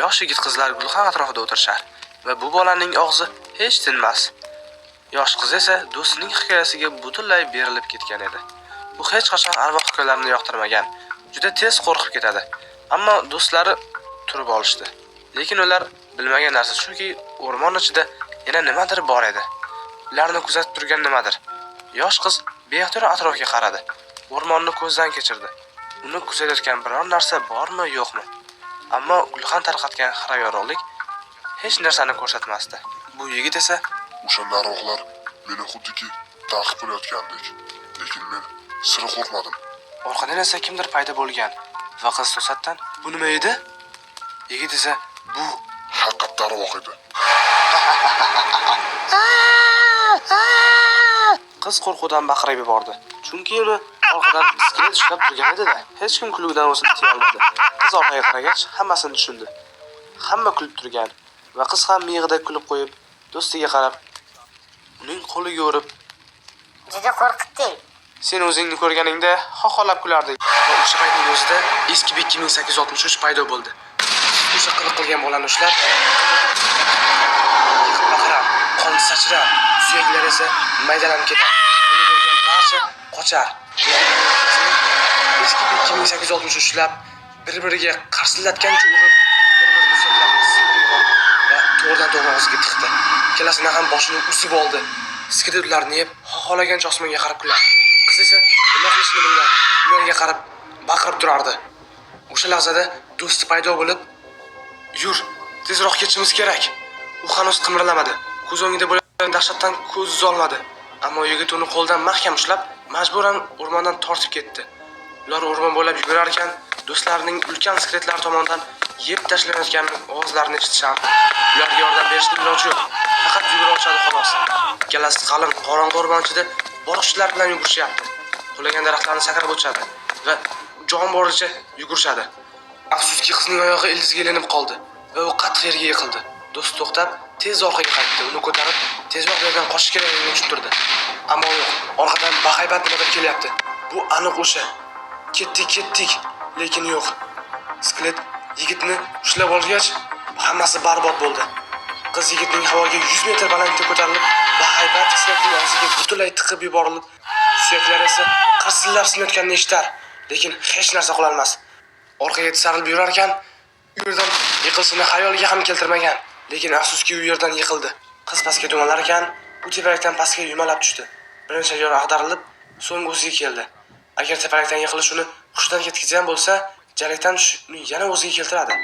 Yosh yigit-qizlar gulxan atrofida o'tirishar va bu bolaning og'zi hech tinmas. Yosh qiz esa do'stining hikoyasiga butunlay berilib ketgan edi. U hech qachon arvoh hikoyalarini yoqtirmagan, juda tez qo'rqib ketadi. Ammo do'stlari turib olishdi. Lekin ular bilmagan narsa shuki, o'rmon ichida yana nimadir bor edi. Ularni kuzatib turgan nimadir. Yosh qiz beixtiyor atrofga qaradi. O'rmonni ko'zdan kechirdi. Uni kuzatayotgan biror narsa bormi, yo'qmi? Ammo gulxan tarqatgan xira yorug'lik hech narsani ko'rsatmasdi. Bu yigit esa O'shanda arvohlar meni xuddiki ta'qib qilayotgandek. Lekin men sira qo'rqmadim. orqadan esa kimdir paydo bo'lgan va qiz to'satdan "Bu nima edi?" Yigit esa "Bu Haqiqatda arvoh edi. Qiz qo'rquvdan baqirib yubordi. Chunki uni orqadan bisklet ushlab turgan edi-da. Hech kim kulgidan o'zini tiya olmadi. Qiz orqaga qaragach, hammasini tushundi. Hamma kulib turgan va qiz ham miyig'ida kulib qo'yib, do'stiga qarab, uning qo'liga urib, Juda qo'rqitding. "Sen o'zingni ko'rganingda xoxolab kularding." Va o'sha paytning o'zida eski 2863 paydo bo'ldi. O'sha qilgan bolani ushlab, baqirar, qon sachirar, suyaklari esa maydalanib ketadi. Uni ko'rgan barcha qochar. Eski 2863 ushlab, bir-biriga qarsillatgancha urib, bir-birini so'zlab sindirib va to'g'ridan-to'g'ri og'ziga tiqdi. Ikkalasining ham boshini usib oldi. Skidlarni yeb, xohlagancha osmonga qarab kular. Qiz esa nima qilishni bilmay, ularga qarab baqirib turardi. O'sha lahzada do'sti paydo bo'lib, "Yur, tezroq ketishimiz kerak." U hanuz qimirlamadi. Ko'z o'ngida bo'lgan dahshatdan ko'z uzolmadi. Ammo yigit uni qo'ldan mahkam ushlab, majburan o'rmondan tortib ketdi. Ular o'rmon bo'ylab yugurar ekan, do'stlarining ulkan skeletlari tomonidan yeb tashlanayotgan ovozlarini eshitishardi. Ularga yordam berishning iloji yo'q. Faqat yugura olishadi xolos. Ikkalasi qalin qorong'u o'rmon ichida boriqchilar bilan yugurishyapti. Qulagan daraxtlarni sakrab o'tishadi va jon boricha yugurishadi. Afsuski qizning oyog'i ildizga ilinib qoldi va u qattiq yerga yiqildi. Do'st to'xtab, tez orqaga qaytdi. Uni ko'tarib, tezroq yerdan qochish kerakligini tushuntirdi. Ammo yo'q, orqadan bahaybat nimadir kelyapti. Bu aniq o'sha. Ketdik, lekin yo'q. Skelet yigitni ushlab olgach, hammasi barbod bo'ldi. Qiz yigitning havoga 100 metr balandlikda ko'tarilib, bahaybat skeletning og'ziga butunlay tiqib yuborilib, suyaklari esa qarsillab sinayotganini eshitar, lekin hech narsa qila olmas. Orqaga tisarilib yurar ekan, u yerdan yiqilishini xayoliga ham keltirmagan, lekin afsuski u yerdan yiqildi. Qiz pastga dumalar ekan, u tepalikdan pastga yumalab tushdi. Bir necha yor ag'darilib, so'ng o'ziga keldi. Agar tepalikdan yiqilish uni hushidan ketkizgan bo'lsa, jarlikdan uni yana o'ziga keltiradi.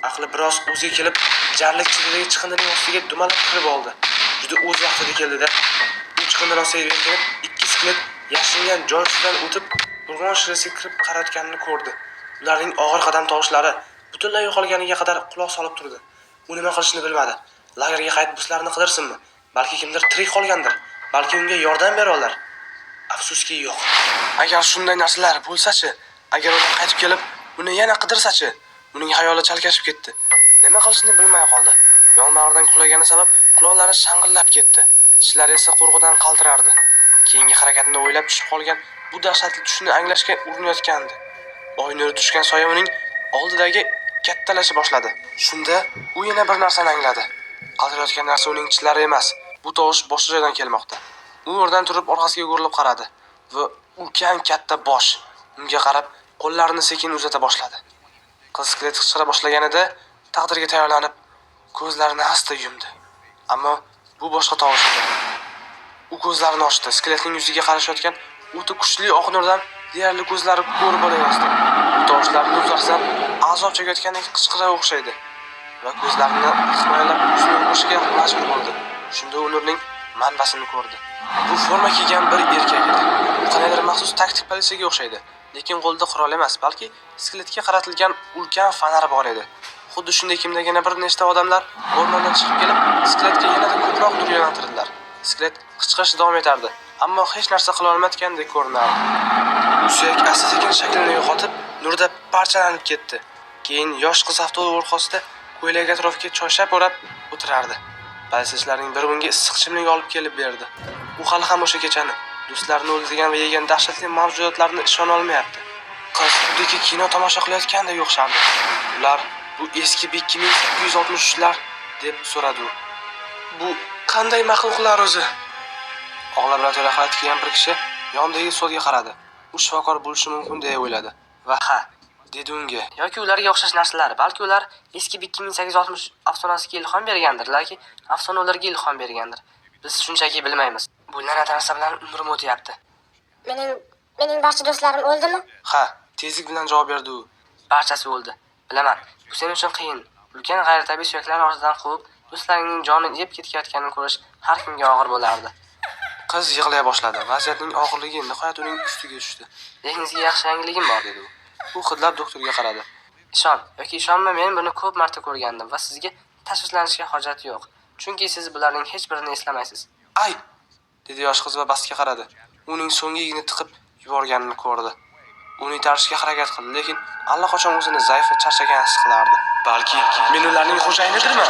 Aqli biroz o'ziga kelib, jarlik chididagi chiqindining ostiga dumalab kirib oldi. Juda o'z vaqtida keldi-da. U chiqindining ostiga kelib, ikki skelet yashiringan joysidan o'tib, o'rmon shirasiga kirib qarayotganini ko'rdi. Ularning og'ir qadam tovushlari butunlay yo'qolganiga qadar quloq solib turdi. U nima qilishni bilmadi. Lagerga qaytib buslarni qidirsinmi? Balki kimdir tirik qolgandir. Balki unga yordam bera olar. Afsuski yo'q. Agar shunday narsalar bo'lsa-chi, agar ular qaytib kelib, uni yana qidirsa-chi, uning xayoli chalkashib ketdi. Nima qilishni bilmay qoldi. Yonmag'irdan qulagani sabab quloqlari shang'illab ketdi. Tishlari esa qo'rquvdan qaltirardi. Keyingi harakatini o'ylab tushib qolgan bu dahshatli tushni anglashga urinayotgandi. Oy nuri tushgan soya uning oldidagi kattalashib boshladi. Shunda u yana bir narsani angladi. Qaltirayotgan narsa uning tishlari emas, bu tovush boshqa joydan kelmoqda. U o'rnidan turib orqasiga o'girilib qaradi va ulkan katta bosh unga qarab qo'llarini sekin uzata boshladi. Qiz skelet qichqira boshlaganida taqdirga tayyorlanib ko'zlarini asta yumdi. Ammo bu boshqa tovush edi. U ko'zlarini ochdi. Skeletning yuziga qarashayotgan o'ta kuchli oq nurdan deyarli ko'zlari ko'rib olayozdi. Bu tovushlarni uzarsan azob chekayotgandek qichqira o'xshaydi va ko'zlarini himoyalab yuzini o'girishga majbur bo'ldi. Shunda u nurning manbasini ko'rdi. Bu forma kiygan bir erkak edi. U qanaydir maxsus taktik politsiyaga o'xshaydi, lekin qo'lida qurol emas, balki skeletga qaratilgan ulkan fonar bor edi. Xuddi shunday kimdagina bir nechta odamlar o'rmondan chiqib kelib, skeletga yanada ko'proq nur yo'naltirdilar. Skelet qichqirishda davom etardi, ammo hech narsa qila olmayotgandek ko'rinardi. Suyak asta-sekin shaklini yo'qotib, nurda parchalanib ketdi. Keyin yosh qiz avtobus orqasida ko'ylak atrofiga choyshab o'rab o'tirardi. Politsiyachilarning biri unga issiq ichimlik olib kelib berdi. U hali ham o'sha kechani, do'stlarini o'ldirgan va yegan dahshatli mavjudotlarni ishona olmayapti. Qiz xuddiki kino tomosha qilayotgandek o'xshardi. Ular Bu eski 2863lar deb so'radi u. Bu qanday maxluqlar o'zi? Og'lab laboratoriyaga tikilgan bir kishi yonidagi stolga qaradi. U shifokor bo'lishi mumkin deb o'yladi. Va ha, dedi unga. Yoki ularga o'xshash narsalar, balki ular eski 2860 afsonasiga ilhom bergandir, yoki afsona ularga ilhom bergandir. Biz shunchaki bilmaymiz. Bu la'nat narsa bilan umrim o'tyapti. Mening barcha do'stlarim o'ldimi? Ha, tezlik bilan javob berdi u. Barchasi o'ldi. Bilaman, bu sen uchun qiyin. Ulkan g'ayritabiiy suyaklar ortidan quvib, do'stlarining jonini yeb ketayotganini ko'rish har kimga og'ir bo'lardi. Qiz yig'lay boshladi. Vaziyatning og'irligi nihoyat uning ustiga tushdi. Lekin sizga yaxshi yangiligim bor dedi u. U hidlab doktorga qaradi. Ishon yoki ishonma, men buni ko'p marta ko'rgandim va sizga tashvishlanishga hojat yo'q. Chunki siz bularning hech birini eslamaysiz. Ay! dedi yosh qiz va Basga qaradi. Uning so'nggi igni tiqib yuborganini ko'rdi. Uni itarishga harakat qildi, lekin allaqachon o'zini zaif va charchagan his qilardi. Balki men ularning xo'jayinidirman.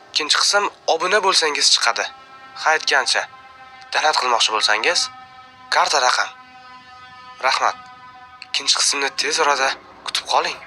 Ikkinchi qism obuna bo'lsangiz chiqadi. Haytgancha donat qilmoqchi bo'lsangiz, karta raqam. Rahmat. Ikkinchi qismni tez orada kutib qoling.